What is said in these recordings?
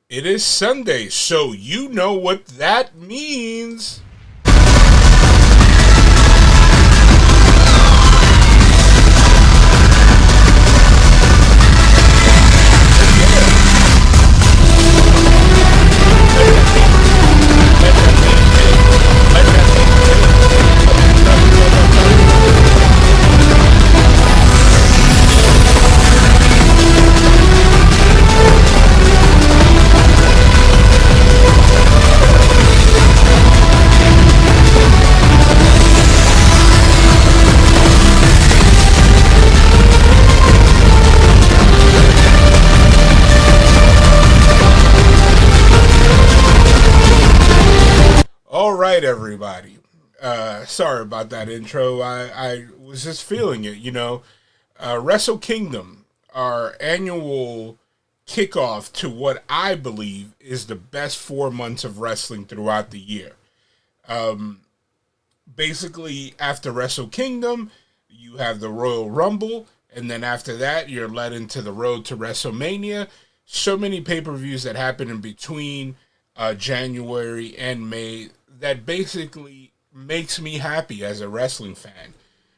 It is Sunday, so you know what that means. All right, everybody. Sorry about that intro. I was just feeling it, Wrestle Kingdom, our annual kickoff to what I believe is the best 4 months of wrestling throughout the year. Basically, after Wrestle Kingdom, you have the Royal Rumble, and then after that, you're led into the road to WrestleMania. So many pay per views that happen in between January and May that basically makes me happy as a wrestling fan.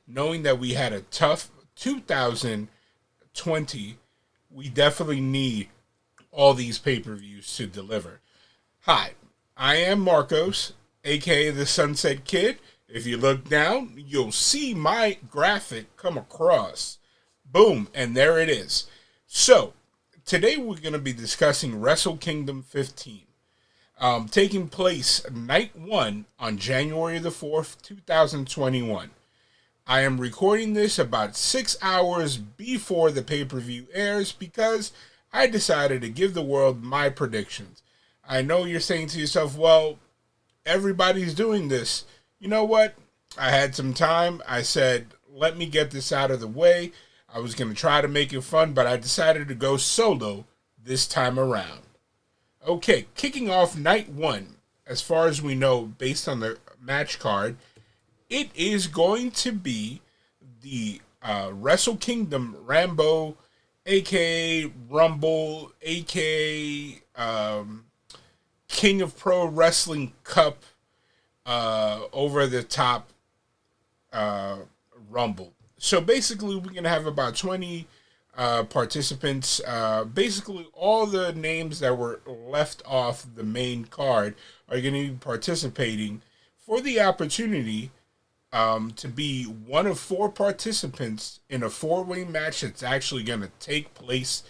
Knowing that we had a tough 2020, we definitely need all these pay per views to deliver. Hi, I am Marcos, aka the Sunset Kid. If you look down, you'll see my graphic come across. Boom, and there it is. So, today we're going to be discussing Wrestle Kingdom 15, taking place night one on January the 4th, 2021. I am recording this about 6 hours before the pay per view airs because I decided to give the world my predictions. I know you're saying to yourself, well, everybody's doing this. You know what? I had some time. I said, let me get this out of the way. I was going to try to make it fun, but I decided to go solo this time around. Okay, kicking off night one, as far as we know, based on the match card, it is going to be the Wrestle Kingdom Rambo, aka Rumble, aka King of Pro Wrestling Cup, over the top Rumble. So basically, we're going to have about 20 participants. Basically, all the names that were left off the main card are going to be participating for the opportunity to be one of four participants in a four-way match that's actually going to take place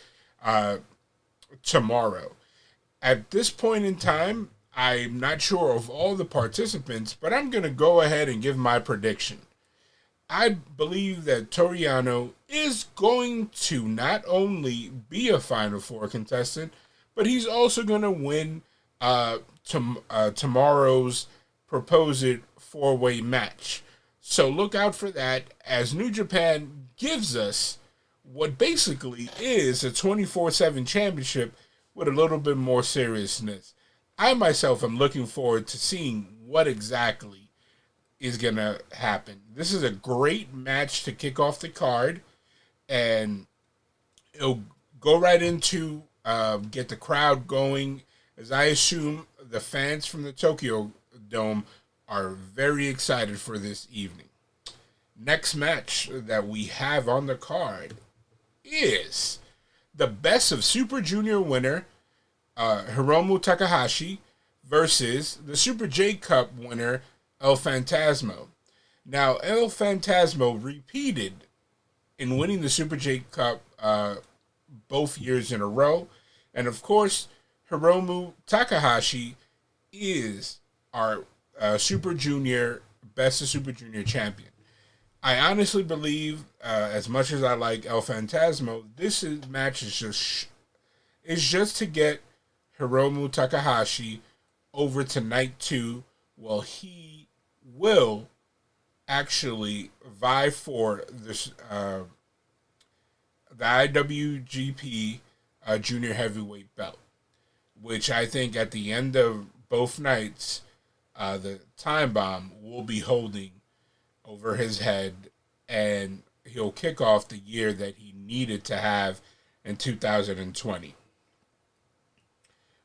tomorrow. At this point in time, I'm not sure of all the participants, but I'm going to go ahead and give my prediction. I believe that Toriano is going to not only be a Final Four contestant, but he's also going to win tomorrow's proposed four-way match. So look out for that as New Japan gives us what basically is a 24/7 championship with a little bit more seriousness. I myself am looking forward to seeing what exactly is going to happen. This is a great match to kick off the card, and it'll go right into get the crowd going, as I assume the fans from the Tokyo Dome are very excited for this evening. Next match that we have on the card is the Best of Super Junior winner, Hiromu Takahashi, versus the Super J Cup winner, El Phantasmo. Now, El Phantasmo repeated in winning the Super J Cup both years in a row. And of course, Hiromu Takahashi is our Super Junior, Best of Super Junior champion. I honestly believe, as much as I like El Phantasmo, match is just to get Hiromu Takahashi over to night two. Well, he will actually vie for this the IWGP Junior Heavyweight belt, which I think at the end of both nights, the Time Bomb will be holding over his head, and he'll kick off the year that he needed to have in 2020.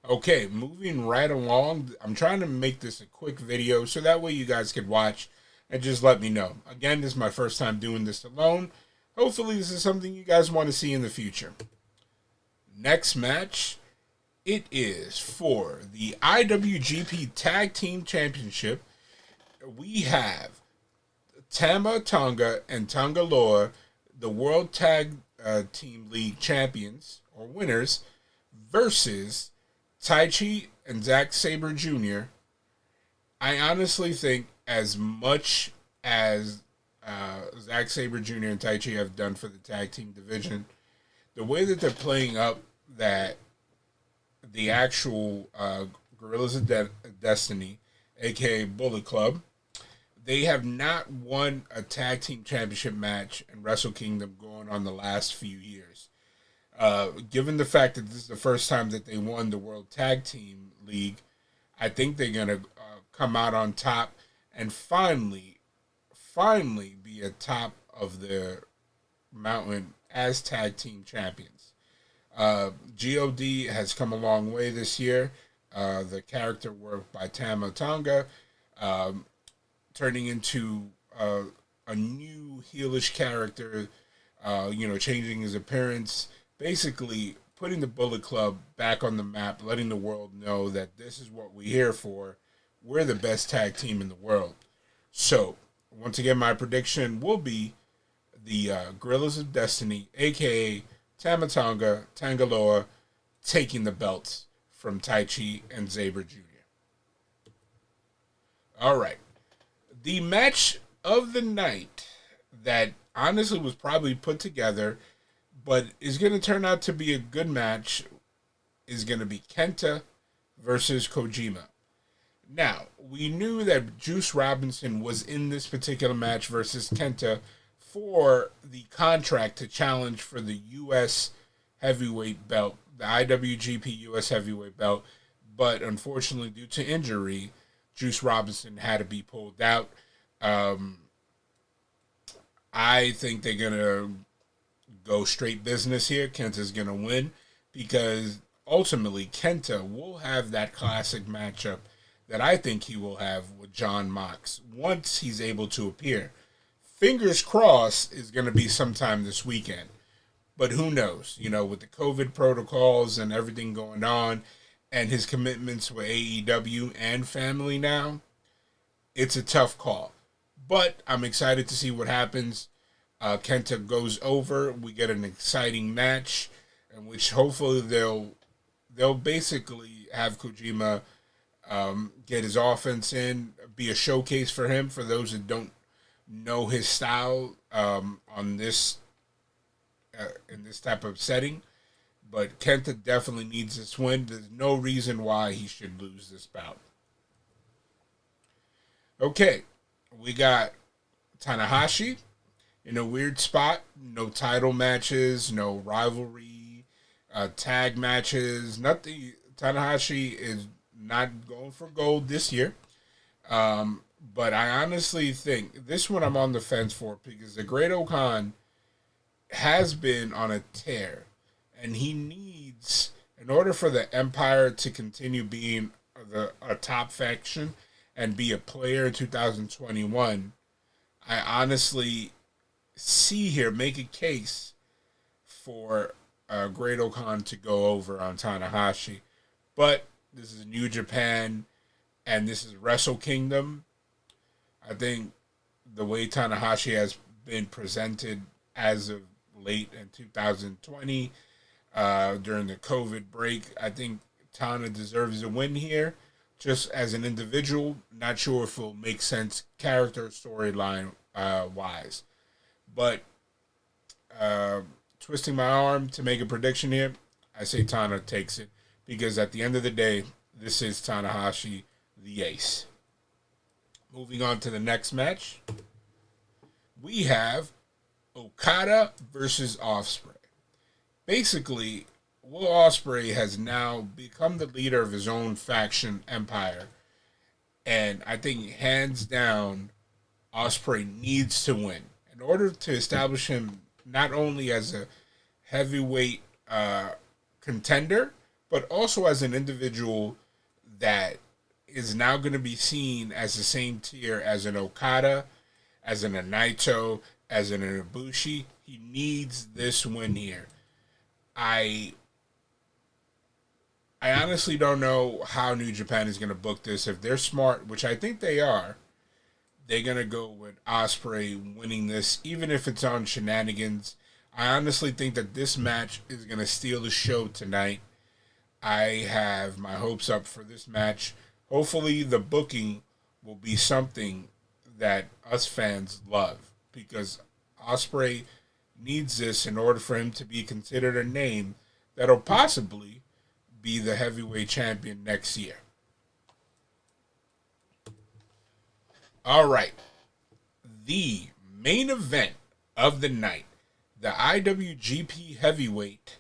Okay, moving right along. I'm trying to make this a quick video so that way you guys could watch and just let me know. Again, this is my first time doing this alone. Hopefully, this is something you guys want to see in the future. Next match, it is for the IWGP Tag Team Championship. We have Tama Tonga and Tonga Loa, the World Tag Team League champions or winners, versus Taichi and Zack Sabre Jr. I honestly think, as much as Zack Sabre Jr. and Taichi have done for the tag team division, the way that they're playing up that the actual Gorillas of Destiny, aka Bullet Club, they have not won a tag team championship match in Wrestle Kingdom going on the last few years. Given the fact that this is the first time that they won the World Tag Team League, I think they're going to come out on top and finally be atop of the mountain as tag team champions. God has come a long way this year. The character work by Tama Tonga, turning into a new heelish character, changing his appearance, basically putting the Bullet Club back on the map, letting the world know that this is what we're here for. We're the best tag team in the world. So, once again, my prediction will be the Gorillas of Destiny, aka Tama Tonga, Tangaloa, taking the belts from Taichi and Sabre Jr. All right. The match of the night that honestly was probably put together, but is going to turn out to be a good match, is going to be Kenta versus Kojima. Now, we knew that Juice Robinson was in this particular match versus Kenta for the contract to challenge for the U.S. heavyweight belt, the IWGP U.S. heavyweight belt, but unfortunately, due to injury, Juice Robinson had to be pulled out. I think they're going to go straight business here. Kenta's going to win because ultimately Kenta will have that classic matchup that I think he will have with John Mox once he's able to appear. Fingers crossed is going to be sometime this weekend. But who knows? With the COVID protocols and everything going on and his commitments with AEW and family now, it's a tough call. But I'm excited to see what happens. Kenta goes over. We get an exciting match in which hopefully they'll basically have Kojima get his offense in, be a showcase for him for those that don't know his style on this in this type of setting. But Kenta definitely needs this win. There's no reason why he should lose this bout. Okay, we got Tanahashi in a weird spot. No title matches, no rivalry, tag matches, nothing. Tanahashi is not going for gold this year. But I honestly think this one I'm on the fence for because the Great Okan has been on a tear. And he needs, in order for the Empire to continue being a top faction and be a player in 2021, I honestly make a case for Great Okan to go over on Tanahashi. But this is New Japan and this is Wrestle Kingdom. I think the way Tanahashi has been presented as of late in 2020 during the COVID break, I think Tana deserves a win here. Just as an individual, not sure if it'll make sense character storyline wise. But twisting my arm to make a prediction here, I say Tana takes it because at the end of the day, this is Tanahashi, the ace. Moving on to the next match, we have Okada versus Ospreay. Basically, Will Ospreay has now become the leader of his own faction empire. And I think hands down, Ospreay needs to win. In order to establish him not only as a heavyweight contender, but also as an individual that is now going to be seen as the same tier as an Okada, as an Naito, as an Ibushi. He needs this win here. I honestly don't know how New Japan is going to book this. If they're smart, which I think they are, they're going to go with Ospreay winning this, even if it's on shenanigans. I honestly think that this match is going to steal the show tonight. I have my hopes up for this match. Hopefully the booking will be something that us fans love, because Ospreay needs this in order for him to be considered a name that'll possibly be the heavyweight champion next year. All right. The main event of the night, the IWGP Heavyweight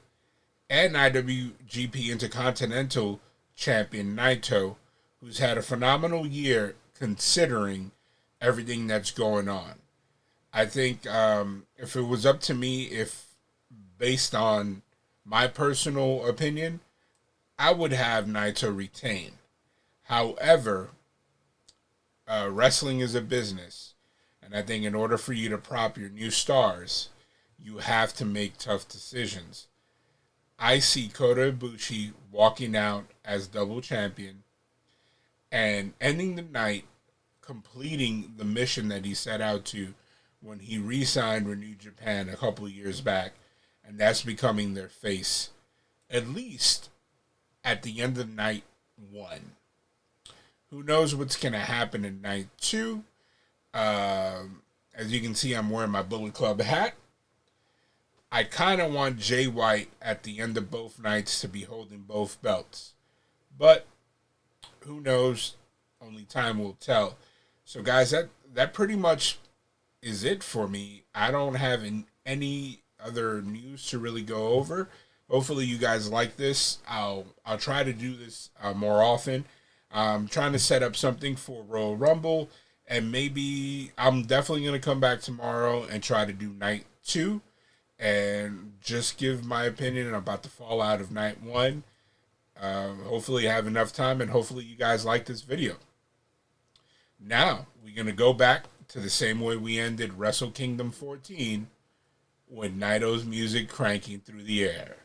and IWGP Intercontinental Champion Naito, who's had a phenomenal year considering everything that's going on. I think if it was up to me, if based on my personal opinion, I would have Naito retain. However, wrestling is a business, and I think in order for you to prop your new stars, you have to make tough decisions. I see Kota Ibushi walking out as double champion and ending the night completing the mission that he set out to when he re-signed with New Japan a couple of years back, and that's becoming their face, at least at the end of night one. Who knows what's going to happen in night two? As you can see, I'm wearing my Bullet Club hat. I kind of want Jay White at the end of both nights to be holding both belts. But who knows? Only time will tell. So, guys, that pretty much is it for me. I don't have any other news to really go over. Hopefully, you guys like this. I'll try to do this more often. I'm trying to set up something for Royal Rumble, and maybe I'm definitely going to come back tomorrow and try to do night two and just give my opinion about the fallout of night one. Hopefully, I have enough time, and hopefully, you guys like this video. Now, we're going to go back to the same way we ended Wrestle Kingdom 14 with Naito's music cranking through the air.